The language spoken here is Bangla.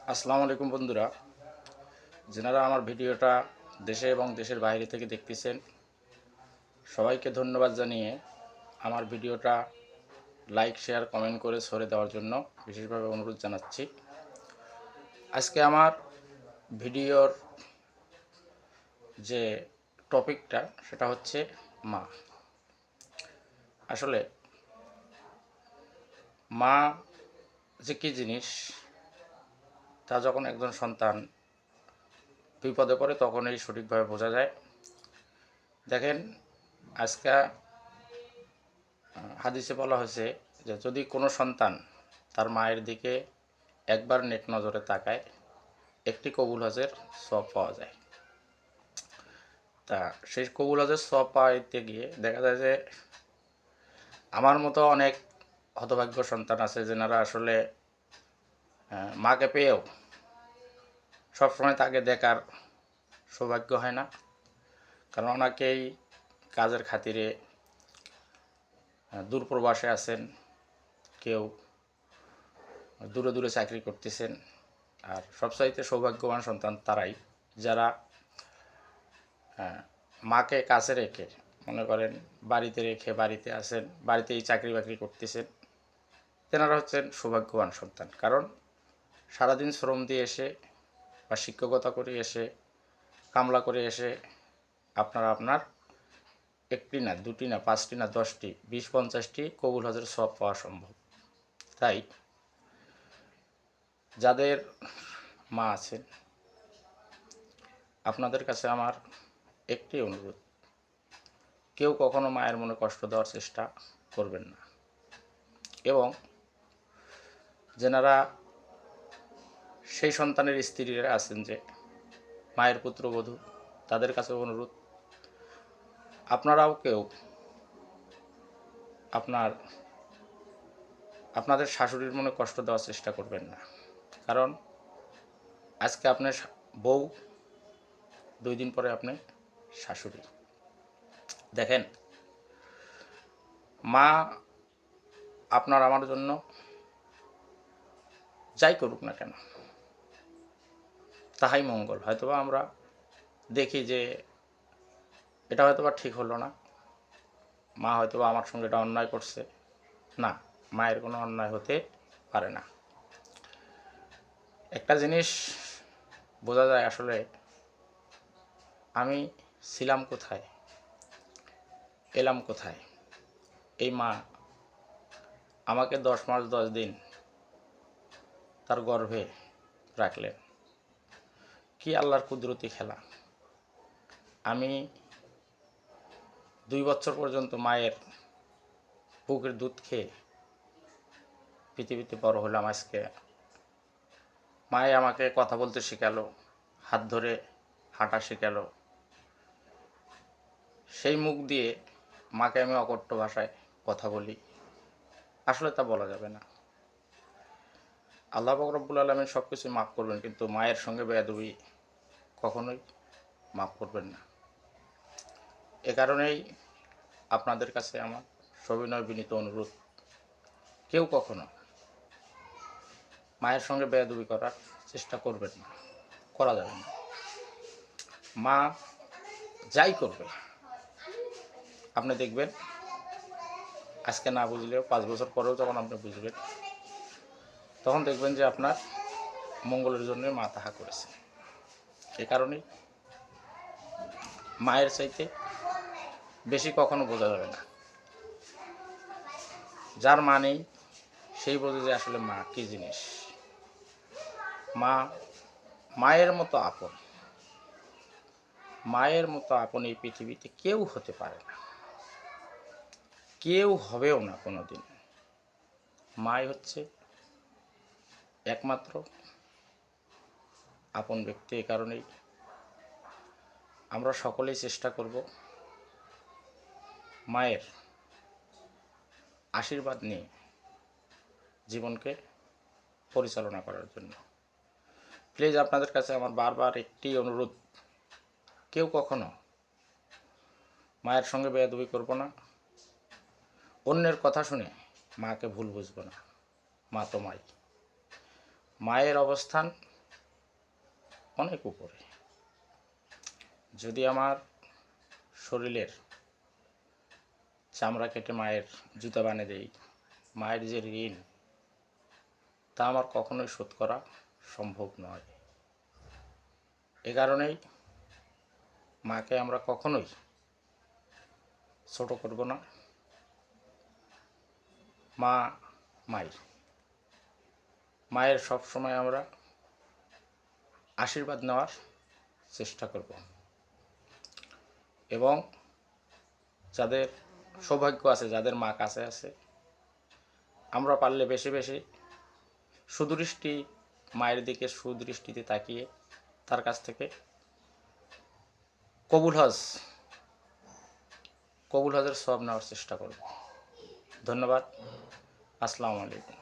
আসসালামু আলাইকুম বন্ধুরা, যারা আমার ভিডিওটা দেশে এবং দেশের বাইরে থেকে দেখতেছেন, সবাইকে ধন্যবাদ জানিয়ে আমার ভিডিওটা লাইক, শেয়ার, কমেন্ট করে ছড়িয়ে দেওয়ার জন্য বিশেষভাবে অনুরোধ জানাচ্ছি। আজকে আমার ভিডিওর যে টপিকটা সেটা হচ্ছে মা। আসলে মা যে কী জিনিস তা যখন একজন সন্তান বিপদে পড়ে তখনই সঠিকভাবে বোঝা যায়। দেখেন, আজকে হাদিসে বলা হয়েছে যে যদি কোনো সন্তান তার মায়ের দিকে একবার নেক নজরে তাকায়, একটি কবুল হজের সওয়াব পাওয়া যায়। তা সেই কবুল হজের সওয়াব পাইতে গিয়ে দেখা যায় যে আমার মতো অনেক হতভাগ্য সন্তান আছে যেনারা আসলে মাকে পেয়েও সবসময় তাকে দেখার সৌভাগ্য হয় না। কারণ অনেকেই কাজের খাতিরে দূর প্রবাসে আছেন, কেউ দূরে দূরে চাকরি করতেছেন। আর সবচাইতে সৌভাগ্যবান সন্তান তারাই যারা মাকে কাছে রেখে, মনে করেন বাড়িতে রেখে বাড়িতে আছেন, বাড়িতেই চাকরি বাকরি করতেছেন, তেনারা হচ্ছেন সৌভাগ্যবান সন্তান। কারণ সারাদিন শ্রম দিয়ে এসে বা শিক্ষকতা করে এসে, কামলা করে এসে আপনার একটি না, দুটি না, 5টি না, 10টি, 20-50টি কবুল হজের সওয়াব পাওয়া সম্ভব। তাই যাদের মা আছেন, আপনাদের কাছে আমার একটি অনুরোধ, কেউ কখনো মায়ের মনে কষ্ট দেওয়ার চেষ্টা করবেন না। এবং যেনারা সেই সন্তানের স্ত্রীরা আছেন যে মায়ের পুত্রবধূ, তাদের কাছে অনুরোধ, আপনারাও কেউ আপনাদের শাশুড়ির মনে কষ্ট দেওয়ার চেষ্টা করবেন না। কারণ আজকে আপনার বউ, 2 দিন পরে আপনি শাশুড়ি। দেখেন, মা আপনার আমার জন্য যাই করুক না কেন তাহাই মঙ্গল। হয়তোবা আমরা দেখি যে এটা হয়তোবা ঠিক হলো না, মা হয়তোবা আমার সঙ্গে এটা অন্যায় করছে। না, মায়ের কোনো অন্যায় হতে পারে না। একটা জিনিস বোঝা যায়, আসলে আমি ছিলাম কোথায়, এলাম কোথায়। এই মা আমাকে 10 মাস 10 দিন তার গর্ভে রাখলেন। কি আল্লাহর কুদরতি খেলা! আমি 2 বছর পর্যন্ত মায়ের বুকের দুধ খেয়ে পৃথিবীতে বড় হলাম। আজকে মায়ে আমাকে কথা বলতে শেখালো, হাত ধরে হাঁটা শেখালো। সেই মুখ দিয়ে মাকে আমি অকথ্য ভাষায় কথা বলি। আসলে তা বলা যাবে না। আল্লাহ পাক রব্বুল আলামিন সব কিছু মাফ করবেন, কিন্তু মায়ের সঙ্গে বেয়াদবি কখনোই মাফ করবেন না। এ কারণেই আপনাদের কাছে আমার সবিনয় বিনীত অনুরোধ, কেউ কখনো মায়ের সঙ্গে বেয়াদবি করার চেষ্টা করবেন না, করা যাবে না। মা যাই করবে আপনি দেখবেন, আজকে না বুঝলেও 5 বছর পরেও যখন আপনি বুঝবেন, তখন দেখবেন যে আপনার মঙ্গলের জন্য মা তাহা করেছে। এ কারণেই মায়ের চাইতে বেশি কখনো বোঝা যাবে না। যার মা নেই সেই বোঝে যে আসলে মা কী জিনিস। মা মায়ের মতো আপন, মায়ের মতো আপন এই পৃথিবীতে কেউ হতে পারে না, কেউ হবেও না কোনো দিন। মাই হচ্ছে একমাত্র আপন ব্যক্তি। এই কারণেই আমরা সকলেই চেষ্টা করব মায়ের আশীর্বাদ নিয়ে জীবনকে পরিচালনা করার জন্য। প্লিজ আপনাদের কাছে আমার বারবার একটি অনুরোধ, কেউ কখনো মায়ের সঙ্গে বেয়াদবি করব না, অন্যের কথা শুনে মাকে ভুল বুঝব না। মা তো মাই, মায়ের অবস্থান অনেক উপরে। যদি আমার শরীরের চামড়া কেটে মায়ের জুতা বানিয়ে দেই, মায়ের যে ঋণ তা আমার কখনোই শোধ করা সম্ভব নয়। এ কারণেই মাকে আমরা কখনোই ছোট করব না। মা মাই, মায়ের সব সময় আমরা আশীর্বাদ নেওয়ার চেষ্টা করব এবং যাদের সৌভাগ্য আছে, যাদের মা কাছে আছে, আমরা পারলে বেশি বেশি সুদৃষ্টি মায়ের দিকে সুদৃষ্টিতে তাকিয়ে তার কাছ থেকে কবুল হজের সওয়াব নেওয়ার চেষ্টা করব। ধন্যবাদ। আসসালামু আলাইকুম।